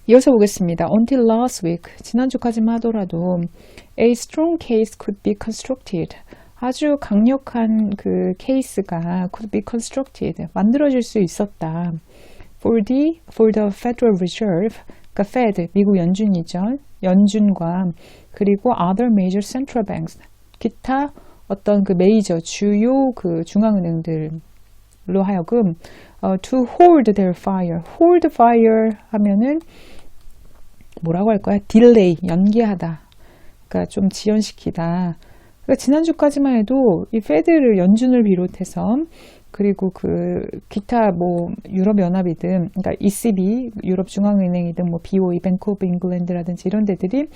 이어서 보겠습니다. Until last week, 지난주까지만 하더라도 a strong case could be constructed. 아주 강력한 그 케이스가 could be constructed. 만들어질 수 있었다. For the Federal Reserve, 그러니까 Fed, 미국 연준이죠. 연준과 그리고 other major central banks, 기타 어떤 그 메이저 주요 그 중앙은행들로 하여금 to hold their fire. hold fire 하면은 뭐라고 할 거야? delay, 연기하다. 그러니까 좀 지연시키다. 그러니까 지난주까지만 해도 이 페드를 연준을 비롯해서 그리고 그 기타 뭐 유럽 연합이든 그러니까 ECB, 유럽 중앙은행이든 뭐 BOE, 뱅크 오브 잉글랜드라든지 이런 데들이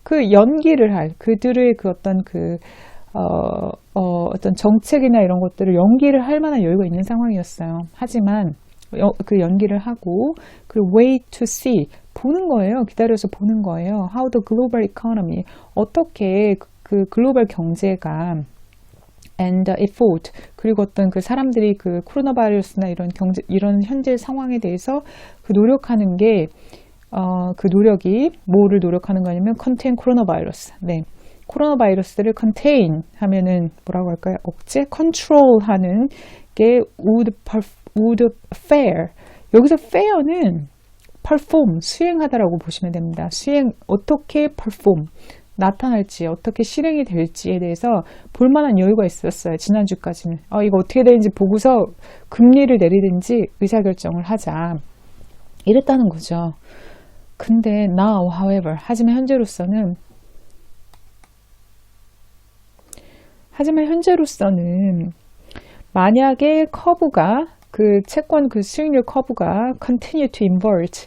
그 연기를 할 그들의 그 어떤 그 어떤 정책이나 이런 것들을 연기를 할 만한 여유가 있는 상황이었어요. 하지만 그 연기를 하고 그 wait to see 보는 거예요. 기다려서 보는 거예요. How the global economy 어떻게 그 글로벌 경제가 and effort 그리고 어떤 그 사람들이 그 코로나 바이러스나 이런 경제 이런 현재 상황에 대해서 그 노력하는 게 그 노력이 뭐를 노력하는 거냐면 contain 코로나 바이러스. 네. 코로나 바이러스를 contain 하면은 뭐라고 할까요? 억제, control 하는 게 would fare. 여기서 fare는 perform, 수행하다라고 보시면 됩니다. 수행, 어떻게 perform, 나타날지, 어떻게 실행이 될지에 대해서 볼만한 여유가 있었어요. 지난주까지는. 이거 어떻게 되는지 보고서 금리를 내리든지 의사결정을 하자. 이랬다는 거죠. 근데 now, however, 하지만 현재로서는 만약에 커브가 그 채권 그 수익률 커브가 continue to invert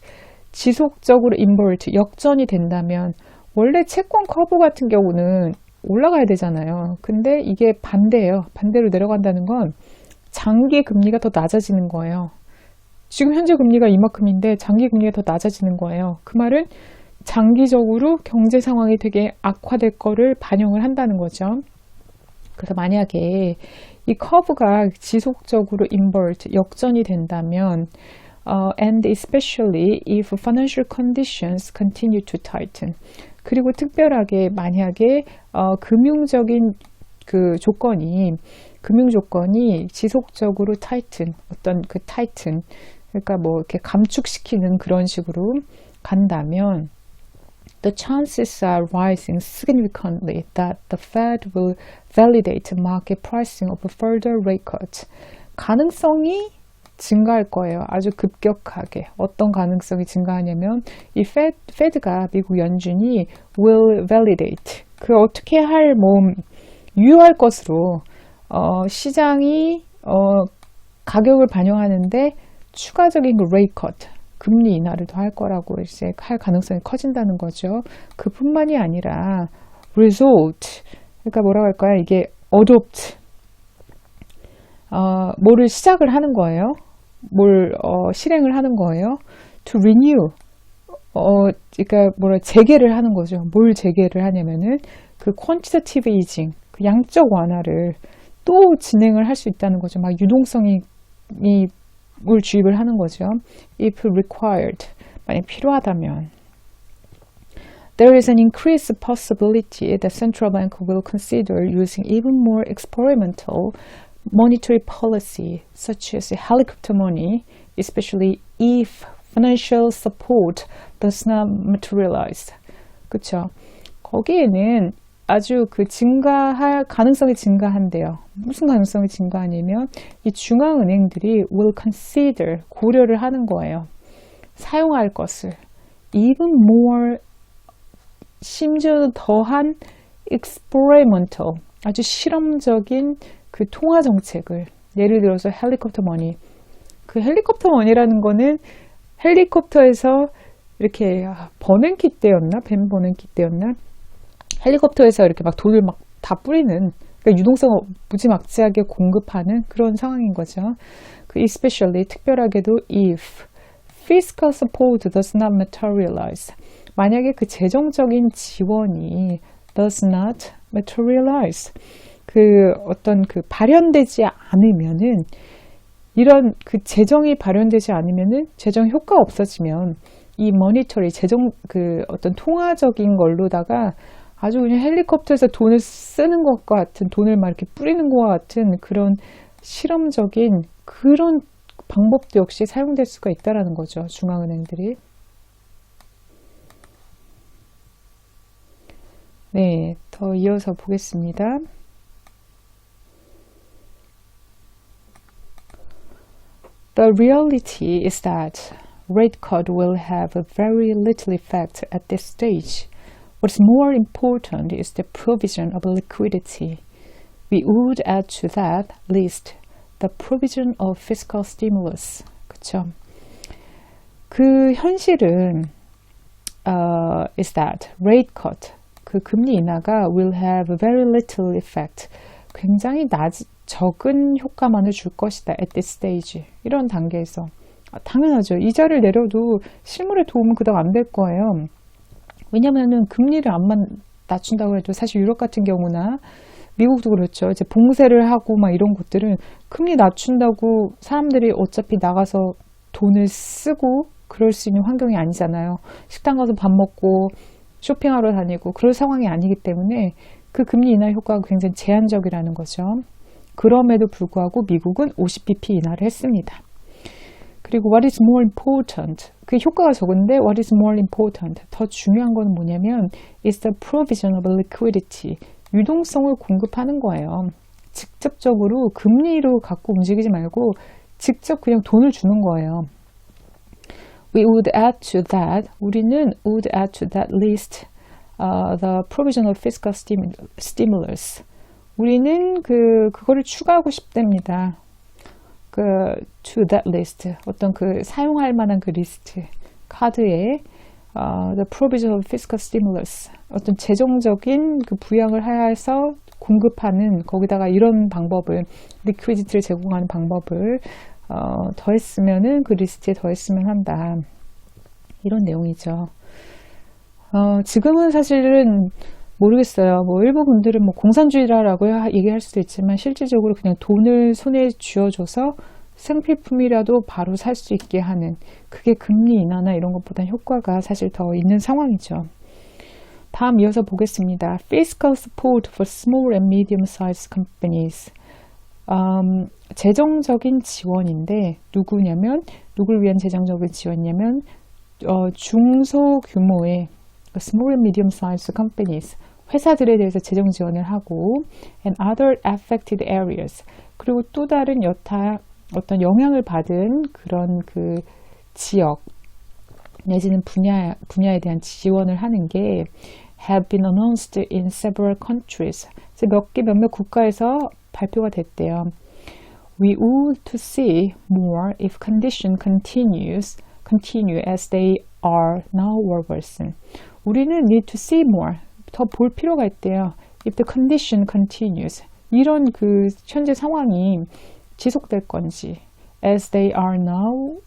지속적으로 invert 역전이 된다면 원래 채권 커브 같은 경우는 올라가야 되잖아요. 근데 이게 반대예요. 반대로 내려간다는 건 장기 금리가 더 낮아지는 거예요. 지금 현재 금리가 이만큼인데 장기 금리가 더 낮아지는 거예요. 그 말은 장기적으로 경제 상황이 되게 악화될 거를 반영을 한다는 거죠. 그래서 만약에 이 커브가 지속적으로 invert, 역전이 된다면 and especially if financial conditions continue to tighten 그리고 특별하게 만약에 금융적인 그 금융 조건이 지속적으로 tighten, 어떤 그 tighten 그러니까 뭐 이렇게 감축시키는 그런 식으로 간다면 the chances are rising significantly that the Fed will validate market pricing of further rate cuts. 가능성이 증가할 거예요. 아주 급격하게. 어떤 가능성이 증가하냐면 이 Fed가 미국 연준이 will validate. 그 어떻게 할 유효할 것으로 시장이 가격을 반영하는데 추가적인 그 rate cut. 금리 인하를 더 할 거라고 이제 할 가능성이 커진다는 거죠. 그뿐만이 아니라 result 그러니까 뭐라고 할까요? 이게 adopt 뭐를 시작을 하는 거예요. 뭘 실행을 하는 거예요. to renew 그러니까 재개를 하는 거죠. 뭘 재개를 하냐면은 그 quantitative easing 그 양적 완화를 또 진행을 할 수 있다는 거죠. 막 유동성이 물 주입을 하는 거죠. If required, 만약 필요하다면. There is an increased possibility that central bank will consider using even more experimental monetary policy, such as helicopter money, especially if financial support does not materialize. 그렇죠? 거기에는 아주 그 증가할 가능성이 증가한대요. 무슨 가능성이 증가하냐면 이 중앙은행들이 will consider 고려를 하는 거예요. 사용할 것을 even more 심지어 더한 experimental 아주 실험적인 그 통화 정책을 예를 들어서 헬리콥터 머니 그 헬리콥터 머니라는 거는 헬리콥터에서 이렇게 버냉키 때였나? 벤 버냉키 때였나? 헬리콥터에서 이렇게 막 돈을 막 다 뿌리는 그러니까 유동성 무지막지하게 공급하는 그런 상황인 거죠. 그 especially 특별하게도 if fiscal support does not materialize 만약에 그 재정적인 지원이 does not materialize 그 어떤 그 발현되지 않으면은 이런 그 재정이 발현되지 않으면은 재정 효과가 없어지면 이 머니터리 재정 어떤 통화적인 걸로다가 아주 그냥 헬리콥터에서 돈을 쓰는 것과 같은, 돈을 막 이렇게 뿌리는 것과 같은 그런 실험적인 그런 방법도 역시 사용될 수가 있다라는 거죠. 중앙은행들이. 네, 더 이어서 보겠습니다. The reality is that rate cut will have a very little effect at this stage. What's more important is the provision of liquidity. We would add to that list the provision of fiscal stimulus. 그쵸? 그 현실은 is that rate cut, 그 금리 인하가 will have very little effect. 굉장히 적은 효과만을 줄 것이다. At this stage. 이런 단계에서. 당연하죠. 이자를 내려도 실물의 도움은 그닥 안 될 거예요. 왜냐면은 금리를 안만 낮춘다고 해도 사실 유럽 같은 경우나 미국도 그렇죠. 이제 봉쇄를 하고 막 이런 곳들은 금리 낮춘다고 사람들이 어차피 나가서 돈을 쓰고 그럴 수 있는 환경이 아니잖아요. 식당 가서 밥 먹고 쇼핑하러 다니고 그럴 상황이 아니기 때문에 그 금리 인하 효과가 굉장히 제한적이라는 거죠. 그럼에도 불구하고 미국은 50bp 인하를 했습니다. 그리고 what is more important, 그 효과가 적은데 what is more important, 더 중요한 건 뭐냐면 is the provision of liquidity, 유동성을 공급하는 거예요. 직접적으로 금리로 갖고 움직이지 말고 직접 그냥 돈을 주는 거예요. We would add to that, 우리는 would add to that list the provision of fiscal stimulus. 우리는 그거를 추가하고 싶답니다. to that list, 어떤 사용할 만한 그 리스트, 카드에 the provision of fiscal stimulus, 어떤 재정적인 부양을 해서 공급하는, 거기다가 이런 방법을, 리퀴디티를 제공하는 방법을 더했으면은, 그 리스트에 더했으면 한다. 이런 내용이죠. 지금은 사실은 모르겠어요. 일부 분들은 공산주의라고 얘기할 수도 있지만 실질적으로 그냥 돈을 손에 쥐어줘서 생필품이라도 바로 살 수 있게 하는, 그게 금리 인하나 이런 것보다 효과가 사실 더 있는 상황이죠. 다음 이어서 보겠습니다. Fiscal support for small and medium-sized companies. 재정적인 지원인데 누굴 위한 재정적인 지원이냐면 중소규모의 small and medium-sized companies, 회사들에 대해서 재정 지원을 하고 and other affected areas, 그리고 또 다른 어떤 영향을 받은 그런 지역 내지는 분야에 대한 지원을 하는 게 have been announced in several countries. 몇몇 국가에서 발표가 됐대요. We would to see more if condition continue as they are now or worsen. 우리는 need to see more, 더 볼 필요가 있대요. If the condition continues, 이런 현재 상황이 지속될 건지, as they are now,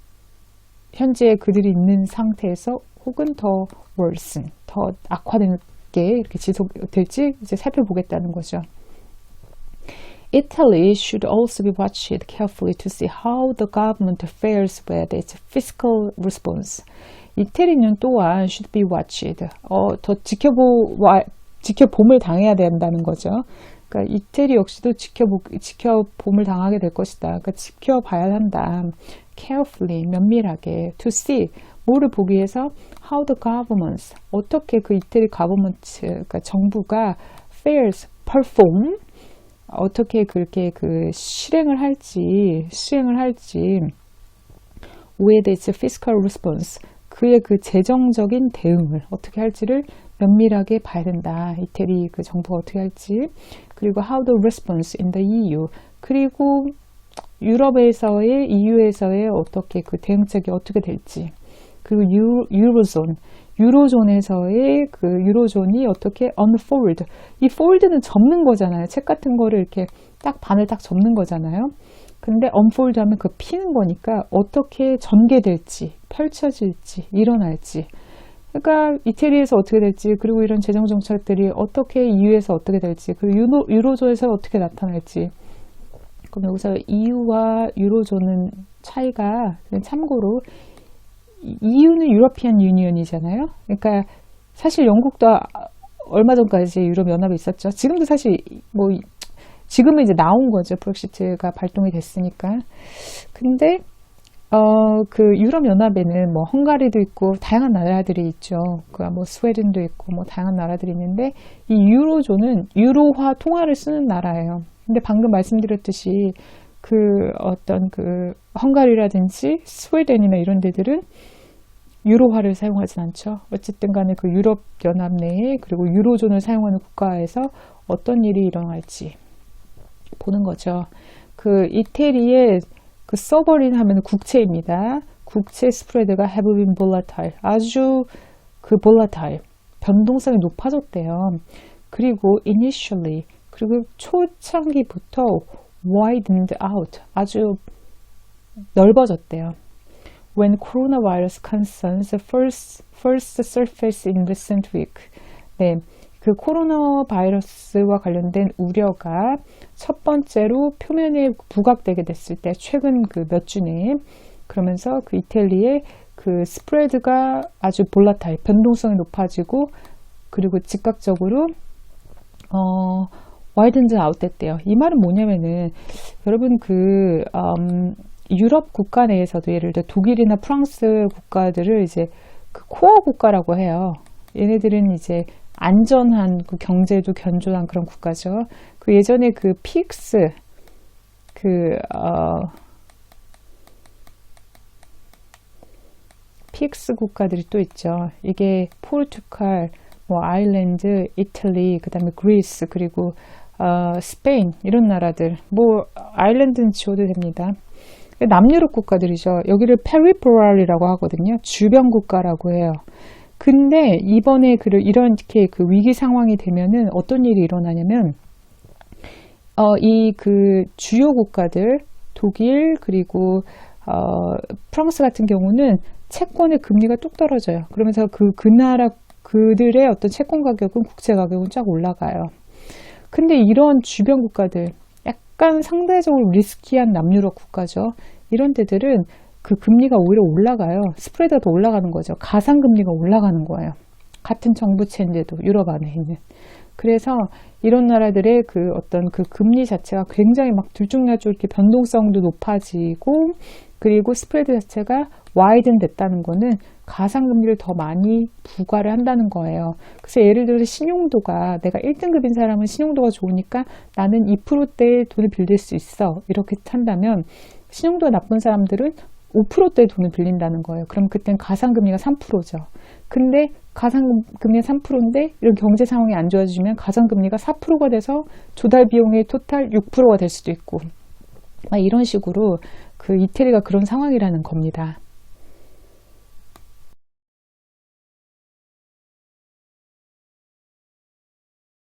현재 그들이 있는 상태에서 혹은 더 worsen, 더 악화되는 게 이렇게 지속될지 이제 살펴보겠다는 거죠. Italy should also be watched carefully to see how the government fares with its fiscal response. 이태리는 또한 should be watched. 더 지켜봄을 당해야 된다는 거죠. 그러니까 이태리 역시도 지켜봄을 당하게 될 것이다. 그러니까 지켜봐야 한다. Carefully, 면밀하게. To see, 뭐를 보기 위해서 how the governments, 어떻게 이태리 government, 그러니까 정부가 fares, perform, 어떻게 그렇게 수행을 할지 with its fiscal response, 그의 재정적인 대응을 어떻게 할지를 면밀하게 봐야 된다. 이태리 정부가 어떻게 할지. 그리고 how the response in the EU, 그리고 유럽에서의 EU에서의 어떻게 대응책이 어떻게 될지. 그리고 유로존에서의 유로존이 어떻게 unfold, 이 fold는 접는 거잖아요. 책 같은 거를 이렇게 반을 딱 접는 거잖아요. 근데 unfold 하면 피는 거니까 어떻게 전개될지, 펼쳐질지, 일어날지. 그러니까 이태리에서 어떻게 될지, 그리고 이런 재정 정책들이 어떻게 EU에서 어떻게 될지, 그리고 유로존에서 어떻게 나타날지. 그럼 여기서 EU와 유로존은 차이가, 참고로 EU는 유러피안 유니언이잖아요. 그러니까 사실 영국도 얼마 전까지 유럽 연합에 있었죠. 지금도 사실 뭐 지금은 이제 나온 거죠. 브렉시트가 발동이 됐으니까. 근데 그 유럽 연합에는 뭐 헝가리도 있고 다양한 나라들이 있죠. 그 뭐 스웨덴도 있고 뭐 다양한 나라들이 있는데 이 유로존은 유로화 통화를 쓰는 나라예요. 근데 방금 말씀드렸듯이 그 어떤 그 헝가리라든지 스웨덴이나 이런 데들은 유로화를 사용하진 않죠. 어쨌든 간에 그 유럽 연합 내에 그리고 유로존을 사용하는 국가에서 어떤 일이 일어날지 보는 거죠. 그 이태리의 그 서버린 하면 국채입니다. 국채 스프레드가 have been volatile. 아주 그 volatile. 변동성이 높아졌대요. 그리고 initially. 그리고 초창기부터 widened out. 아주 넓어졌대요. When coronavirus concerns first surface in recent week. 네. 그 코로나 바이러스와 관련된 우려가 첫 번째로 표면에 부각되게 됐을 때 최근 그 몇 주 내에 그러면서 그 이탈리아의 그 스프레드가 아주 볼라타일 변동성이 높아지고 그리고 즉각적으로 와이든드 아웃됐대요. 이 말은 뭐냐면은 여러분 그 유럽 국가 내에서도 예를 들어 독일이나 프랑스 국가들을 이제 그 코어 국가라고 해요. 얘네들은 이제 안전한 그 경제도 견조한 그런 국가죠. 그 예전에 그 PX PX 국가들이 또 있죠. 이게 포르투갈, 뭐 아일랜드, 이탈리, 그다음에 그리스 그리고 스페인 이런 나라들. 뭐 아일랜드는 지워도 됩니다. 남유럽 국가들이죠. 여기를 페리퍼럴이라고 하거든요. 주변 국가라고 해요. 근데 이번에 이렇게 그 위기 상황이 되면은 어떤 일이 일어나냐면 이 그 주요 국가들 독일 그리고 프랑스 같은 경우는 채권의 금리가 뚝 떨어져요. 그러면서 그 나라 그들의 어떤 채권 가격은 국채 가격은 쫙 올라가요. 근데 이런 주변 국가들 약간 상대적으로 리스키한 남유럽 국가죠. 이런 데들은 그 금리가 오히려 올라가요. 스프레드가 더 올라가는 거죠. 가상금리가 올라가는 거예요. 같은 정부채인데도 유럽 안에 있는. 그래서 이런 나라들의 그 어떤 그 금리 자체가 굉장히 막 들쭉날쭉 이렇게 변동성도 높아지고 그리고 스프레드 자체가 와이든 됐다는 거는 가상금리를 더 많이 부과를 한다는 거예요. 그래서 예를 들어서 신용도가 내가 1등급인 사람은 신용도가 좋으니까 나는 2%대의 돈을 빌릴 수 있어. 이렇게 한다면 신용도가 나쁜 사람들은 5%대의 돈을 빌린다는 거예요. 그럼 그땐 가상금리가 3%죠. 근데 가상금리가 3%인데 이런 경제 상황이 안 좋아지면 가상금리가 4%가 돼서 조달 비용의 토탈 6%가 될 수도 있고 이런 식으로 그 이태리가 그런 상황이라는 겁니다.